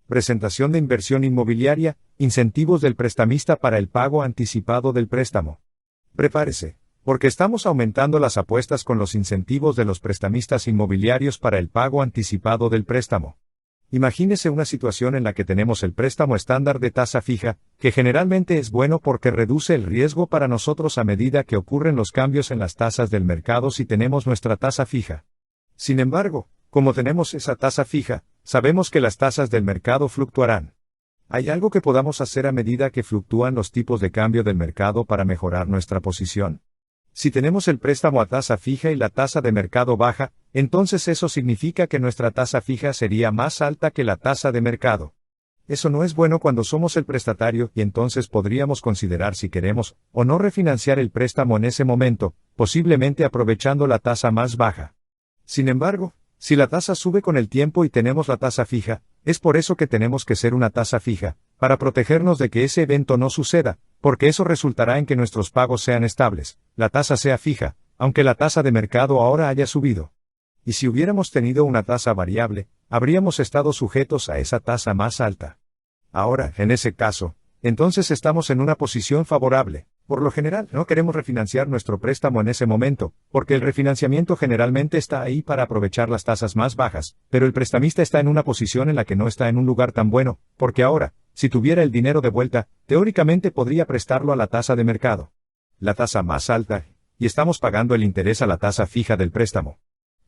Presentación de inversión inmobiliaria, incentivos del prestamista para el pago anticipado del préstamo. Prepárese, porque estamos aumentando las apuestas con los incentivos de los prestamistas inmobiliarios para el pago anticipado del préstamo. Imagínese una situación en la que tenemos el préstamo estándar de tasa fija, que generalmente es bueno porque reduce el riesgo para nosotros a medida que ocurren los cambios en las tasas del mercado si tenemos nuestra tasa fija. Sin embargo, como tenemos esa tasa fija, sabemos que las tasas del mercado fluctuarán. ¿Hay algo que podamos hacer a medida que fluctúan los tipos de cambio del mercado para mejorar nuestra posición? Si tenemos el préstamo a tasa fija y la tasa de mercado baja, entonces eso significa que nuestra tasa fija sería más alta que la tasa de mercado. Eso no es bueno cuando somos el prestatario y entonces podríamos considerar si queremos o no refinanciar el préstamo en ese momento, posiblemente aprovechando la tasa más baja. Sin embargo, si la tasa sube con el tiempo y tenemos la tasa fija, es por eso que tenemos que ser una tasa fija, para protegernos de que ese evento no suceda, porque eso resultará en que nuestros pagos sean estables, la tasa sea fija, aunque la tasa de mercado ahora haya subido. Y si hubiéramos tenido una tasa variable, habríamos estado sujetos a esa tasa más alta. Ahora, en ese caso, entonces estamos en una posición favorable. Por lo general, no queremos refinanciar nuestro préstamo en ese momento, porque el refinanciamiento generalmente está ahí para aprovechar las tasas más bajas, pero el prestamista está en una posición en la que no está en un lugar tan bueno, porque ahora, si tuviera el dinero de vuelta, teóricamente podría prestarlo a la tasa de mercado. La tasa más alta, y estamos pagando el interés a la tasa fija del préstamo.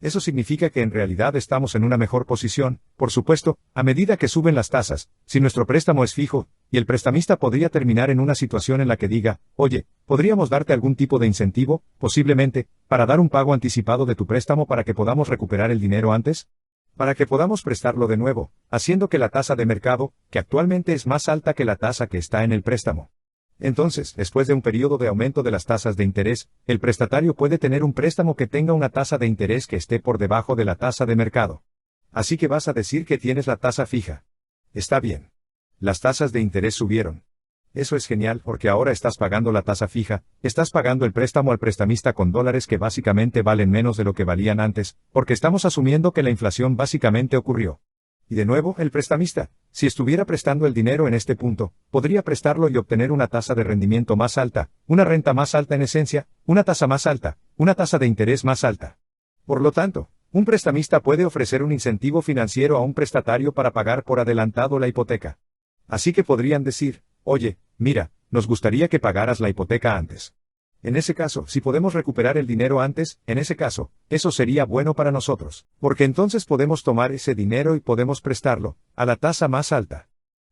Eso significa que en realidad estamos en una mejor posición, por supuesto, a medida que suben las tasas, si nuestro préstamo es fijo, y el prestamista podría terminar en una situación en la que diga, oye, ¿podríamos darte algún tipo de incentivo, posiblemente, para dar un pago anticipado de tu préstamo para que podamos recuperar el dinero antes? Para que podamos prestarlo de nuevo, haciendo que la tasa de mercado, que actualmente es más alta que la tasa que está en el préstamo. Entonces, después de un periodo de aumento de las tasas de interés, el prestatario puede tener un préstamo que tenga una tasa de interés que esté por debajo de la tasa de mercado. Así que vas a decir que tienes la tasa fija. Está bien. Las tasas de interés subieron. Eso es genial porque ahora estás pagando la tasa fija, estás pagando el préstamo al prestamista con dólares que básicamente valen menos de lo que valían antes, porque estamos asumiendo que la inflación básicamente ocurrió. Y de nuevo, el prestamista, si estuviera prestando el dinero en este punto, podría prestarlo y obtener una tasa de rendimiento más alta, una renta más alta en esencia, una tasa más alta, una tasa de interés más alta. Por lo tanto, un prestamista puede ofrecer un incentivo financiero a un prestatario para pagar por adelantado la hipoteca. Así que podrían decir, oye, mira, nos gustaría que pagaras la hipoteca antes. En ese caso, si podemos recuperar el dinero antes, en ese caso, eso sería bueno para nosotros, porque entonces podemos tomar ese dinero y podemos prestarlo, a la tasa más alta.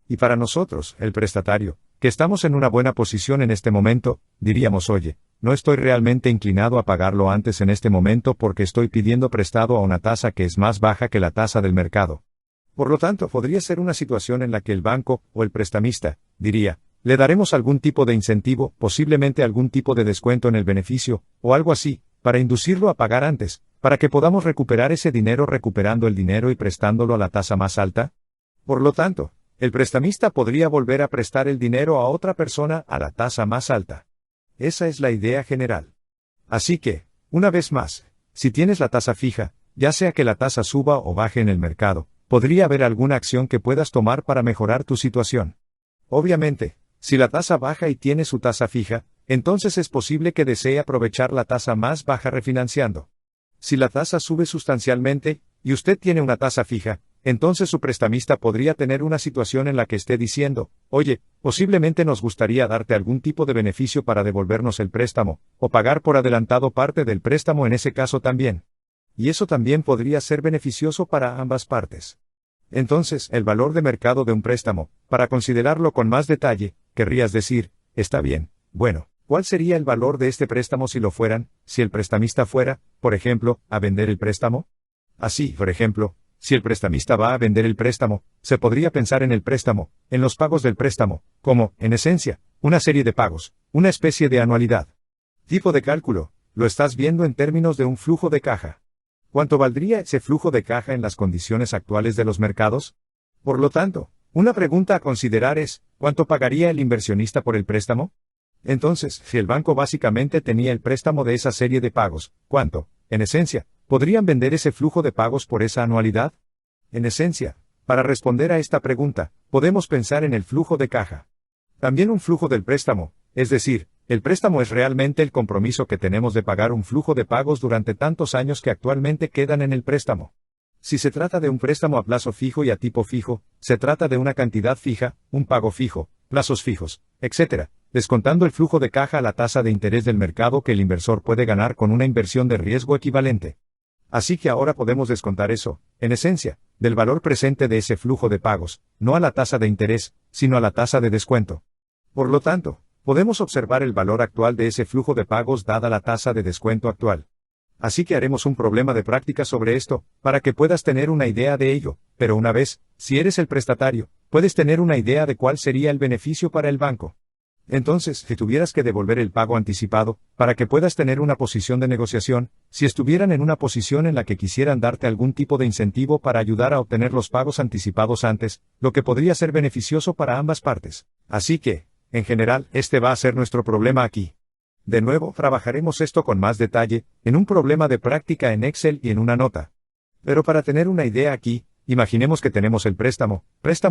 Y para nosotros, el prestatario, que estamos en una buena posición en este momento, diríamos, oye, no estoy realmente inclinado a pagarlo antes en este momento porque estoy pidiendo prestado a una tasa que es más baja que la tasa del mercado. Por lo tanto, podría ser una situación en la que el banco, o el prestamista, diría, le daremos algún tipo de incentivo, posiblemente algún tipo de descuento en el beneficio, o algo así, para inducirlo a pagar antes, para que podamos recuperar ese dinero recuperando el dinero y prestándolo a la tasa más alta. Por lo tanto, el prestamista podría volver a prestar el dinero a otra persona a la tasa más alta. Esa es la idea general. Así que, una vez más, si tienes la tasa fija, ya sea que la tasa suba o baje en el mercado, podría haber alguna acción que puedas tomar para mejorar tu situación. Obviamente, si la tasa baja y tiene su tasa fija, entonces es posible que desee aprovechar la tasa más baja refinanciando. Si la tasa sube sustancialmente, y usted tiene una tasa fija, entonces su prestamista podría tener una situación en la que esté diciendo, oye, posiblemente nos gustaría darte algún tipo de beneficio para devolvernos el préstamo, o pagar por adelantado parte del préstamo en ese caso también. Y eso también podría ser beneficioso para ambas partes. Entonces, el valor de mercado de un préstamo, para considerarlo con más detalle, querrías decir, está bien, bueno, ¿cuál sería el valor de este préstamo si lo fueran, si el prestamista fuera, por ejemplo, a vender el préstamo? Así, por ejemplo, si el prestamista va a vender el préstamo, se podría pensar en el préstamo, en los pagos del préstamo, como, en esencia, una serie de pagos, una especie de anualidad. Tipo de cálculo, lo estás viendo en términos de un flujo de caja. ¿Cuánto valdría ese flujo de caja en las condiciones actuales de los mercados? Por lo tanto, una pregunta a considerar es, ¿cuánto pagaría el inversionista por el préstamo? Entonces, si el banco básicamente tenía el préstamo de esa serie de pagos, ¿cuánto, en esencia, podrían vender ese flujo de pagos por esa anualidad? En esencia, Para responder a esta pregunta, podemos pensar en el flujo de caja. También un flujo del préstamo, es decir, el préstamo es realmente el compromiso que tenemos de pagar un flujo de pagos durante tantos años que actualmente quedan en el préstamo. Si se trata de un préstamo a plazo fijo y a tipo fijo, se trata de una cantidad fija, un pago fijo, plazos fijos, etc., descontando el flujo de caja a la tasa de interés del mercado que el inversor puede ganar con una inversión de riesgo equivalente. Así que ahora podemos descontar eso, en esencia, del valor presente de ese flujo de pagos, no a la tasa de interés, sino a la tasa de descuento. Por lo tanto, podemos observar el valor actual de ese flujo de pagos dada la tasa de descuento actual. Así que haremos un problema de práctica sobre esto, para que puedas tener una idea de ello, pero una vez, si eres el prestatario, puedes tener una idea de cuál sería el beneficio para el banco. Entonces, si tuvieras que devolver el pago anticipado, para que puedas tener una posición de negociación, si estuvieran en una posición en la que quisieran darte algún tipo de incentivo para ayudar a obtener los pagos anticipados antes, lo que podría ser beneficioso para ambas partes. Así que, en general, este va a ser nuestro problema aquí. De nuevo, trabajaremos esto con más detalle, en un problema de práctica en Excel y en una nota. Pero para tener una idea aquí, imaginemos que tenemos el préstamo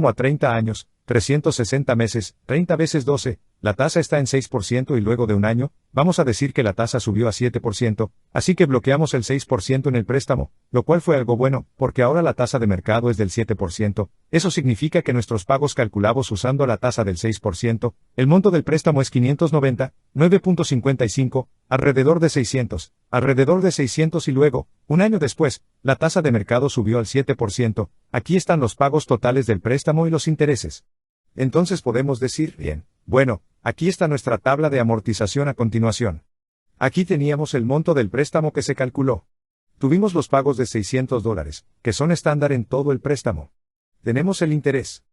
a 30 años, 360 meses, 30 veces 12, la tasa está en 6% y luego de un año, vamos a decir que la tasa subió a 7%, así que bloqueamos el 6% en el préstamo, lo cual fue algo bueno, porque ahora la tasa de mercado es del 7%, eso significa que nuestros pagos calculados usando la tasa del 6%, el monto del préstamo es 590, 9.55, alrededor de 600 y luego, un año después, la tasa de mercado subió al 7%, aquí están los pagos totales del préstamo y los intereses. Entonces podemos decir, bien, bueno, aquí está nuestra tabla de amortización a continuación. Aquí teníamos el monto del préstamo que se calculó. Tuvimos los pagos de $600, que son estándar en todo el préstamo. Tenemos el interés.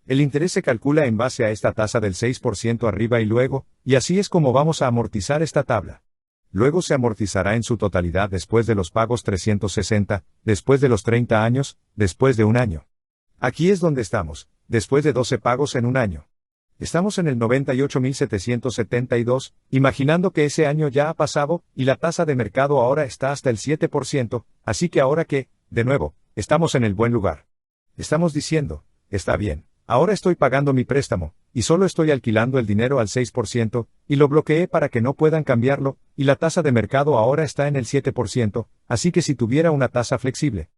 El interés se calcula en base a esta tasa del 6% arriba y luego, y así es como vamos a amortizar esta tabla. Luego se amortizará en su totalidad después de los pagos 360, después de los 30 años, después de un año. Aquí es donde estamos, después de 12 pagos en un año. Estamos en el 98.772, imaginando que ese año ya ha pasado, y la tasa de mercado ahora está hasta el 7%, así que ahora que, de nuevo, estamos en el buen lugar. Estamos diciendo, está bien, ahora estoy pagando mi préstamo, y solo estoy alquilando el dinero al 6%, y lo bloqueé para que no puedan cambiarlo, y la tasa de mercado ahora está en el 7%, así que si tuviera una tasa flexible,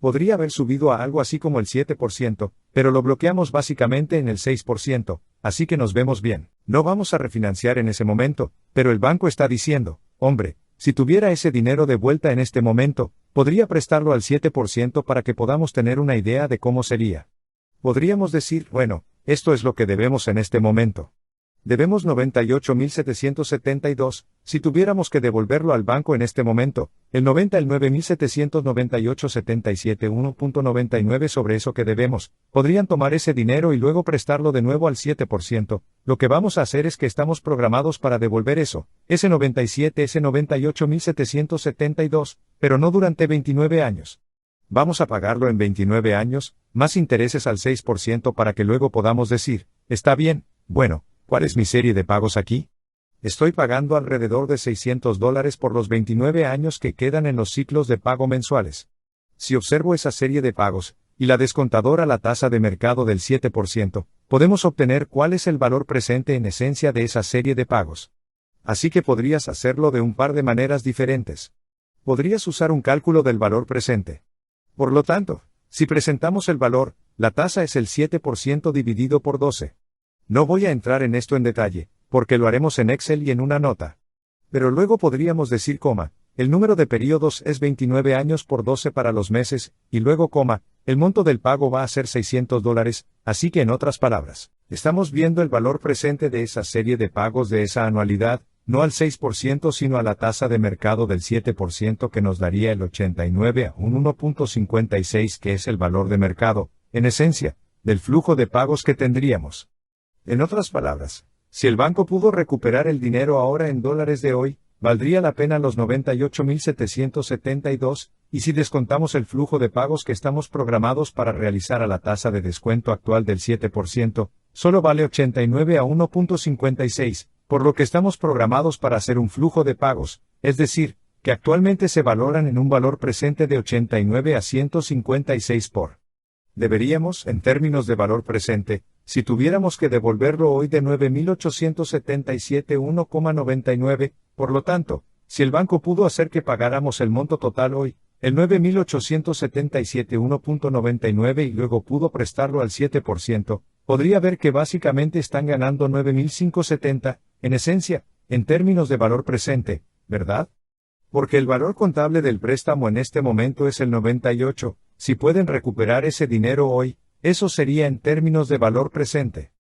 podría haber subido a algo así como el 7%, pero lo bloqueamos básicamente en el 6%, así que nos vemos bien. No vamos a refinanciar en ese momento, pero el banco está diciendo, hombre, si tuviera ese dinero de vuelta en este momento, podría prestarlo al 7% para que podamos tener una idea de cómo sería. Podríamos decir, bueno, esto es lo que debemos en este momento. Debemos 98.772, si tuviéramos que devolverlo al banco en este momento, el 99.798.77 1.99 sobre eso que debemos, podrían tomar ese dinero y luego prestarlo de nuevo al 7%, lo que vamos a hacer es que estamos programados para devolver eso, ese 98.772, pero no durante 29 años. Vamos a pagarlo en 29 años, más intereses al 6% para que luego podamos decir, está bien, bueno, ¿cuál es mi serie de pagos aquí? Estoy pagando alrededor de $600 por los 29 años que quedan en los ciclos de pago mensuales. Si observo esa serie de pagos, y la descontadora a la tasa de mercado del 7%, podemos obtener cuál es el valor presente en esencia de esa serie de pagos. Así que podrías hacerlo de un par de maneras diferentes. Podrías usar un cálculo del valor presente. Por lo tanto, si presentamos el valor, la tasa es el 7% dividido por 12. No voy a entrar en esto en detalle, porque lo haremos en Excel y en una nota. Pero luego podríamos decir, el número de periodos es 29 años por 12 para los meses, y luego, el monto del pago va a ser $600, así que en otras palabras, estamos viendo el valor presente de esa serie de pagos de esa anualidad, no al 6% sino a la tasa de mercado del 7% que nos daría el 89 a un 1.56 que es el valor de mercado, en esencia, del flujo de pagos que tendríamos. En otras palabras, si el banco pudo recuperar el dinero ahora en dólares de hoy, valdría la pena los 98.772, y si descontamos el flujo de pagos que estamos programados para realizar a la tasa de descuento actual del 7%, solo vale 89 a 1.56, por lo que estamos programados para hacer un flujo de pagos, es decir, que actualmente se valoran en un valor presente de 89 a 156 por. Deberíamos, en términos de valor presente, si tuviéramos que devolverlo hoy de 9.877,1,99, por lo tanto, si el banco pudo hacer que pagáramos el monto total hoy, el 9.877,1.99 y luego pudo prestarlo al 7%, podría ver que básicamente están ganando 9.570, en esencia, en términos de valor presente, ¿verdad? Porque el valor contable del préstamo en este momento es el 98, si pueden recuperar ese dinero hoy, eso sería en términos de valor presente.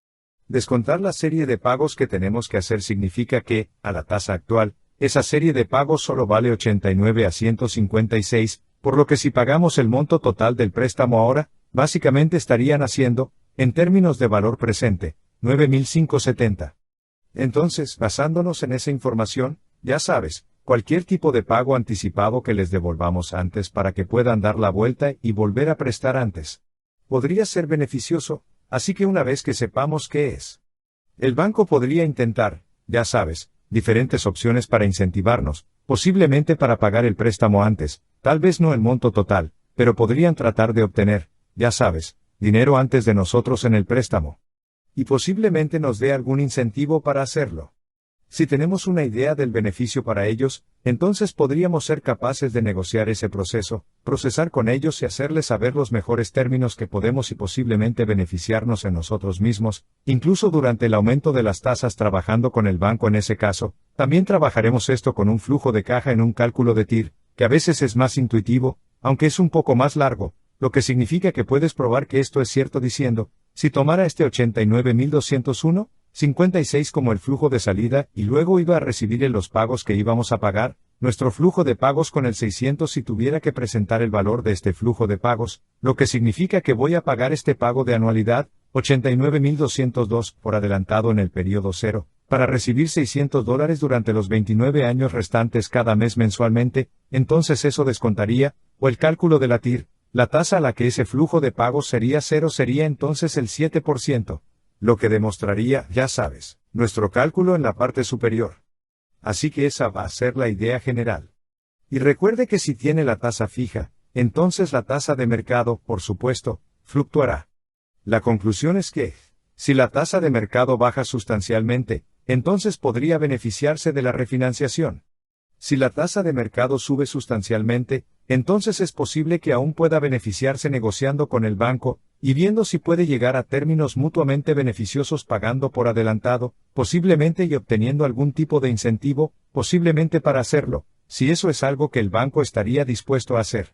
Descontar la serie de pagos que tenemos que hacer significa que, a la tasa actual, esa serie de pagos solo vale 89 a 156, por lo que si pagamos el monto total del préstamo ahora, básicamente estarían haciendo, en términos de valor presente, 9.570. Entonces, basándonos en esa información, ya sabes, cualquier tipo de pago anticipado que les devolvamos antes para que puedan dar la vuelta y volver a prestar antes, podría ser beneficioso, así que una vez que sepamos qué es, el banco podría intentar, ya sabes, diferentes opciones para incentivarnos, posiblemente para pagar el préstamo antes, tal vez no el monto total, pero podrían tratar de obtener, ya sabes, dinero antes de nosotros en el préstamo. Y posiblemente nos dé algún incentivo para hacerlo. Si tenemos una idea del beneficio para ellos, entonces podríamos ser capaces de negociar ese proceso, procesar con ellos y hacerles saber los mejores términos que podemos y posiblemente beneficiarnos en nosotros mismos, incluso durante el aumento de las tasas trabajando con el banco en ese caso. También trabajaremos esto con un flujo de caja en un cálculo de TIR, que a veces es más intuitivo, aunque es un poco más largo, lo que significa que puedes probar que esto es cierto diciendo, si tomara este 89.201, 56 como el flujo de salida y luego iba a recibir en los pagos que íbamos a pagar, nuestro flujo de pagos con el 600 si tuviera que presentar el valor de este flujo de pagos, lo que significa que voy a pagar este pago de anualidad, 89.202 por adelantado en el periodo 0, para recibir $600 durante los 29 años restantes cada mes mensualmente, entonces eso descontaría, o el cálculo de la TIR, la tasa a la que ese flujo de pagos sería 0 sería entonces el 7%. Lo que demostraría, ya sabes, nuestro cálculo en la parte superior. Así que esa va a ser la idea general. Y recuerde que si tiene la tasa fija, entonces la tasa de mercado, por supuesto, fluctuará. La conclusión es que, si la tasa de mercado baja sustancialmente, entonces podría beneficiarse de la refinanciación. Si la tasa de mercado sube sustancialmente, entonces es posible que aún pueda beneficiarse negociando con el banco, y viendo si puede llegar a términos mutuamente beneficiosos pagando por adelantado, posiblemente y obteniendo algún tipo de incentivo, posiblemente para hacerlo, si eso es algo que el banco estaría dispuesto a hacer.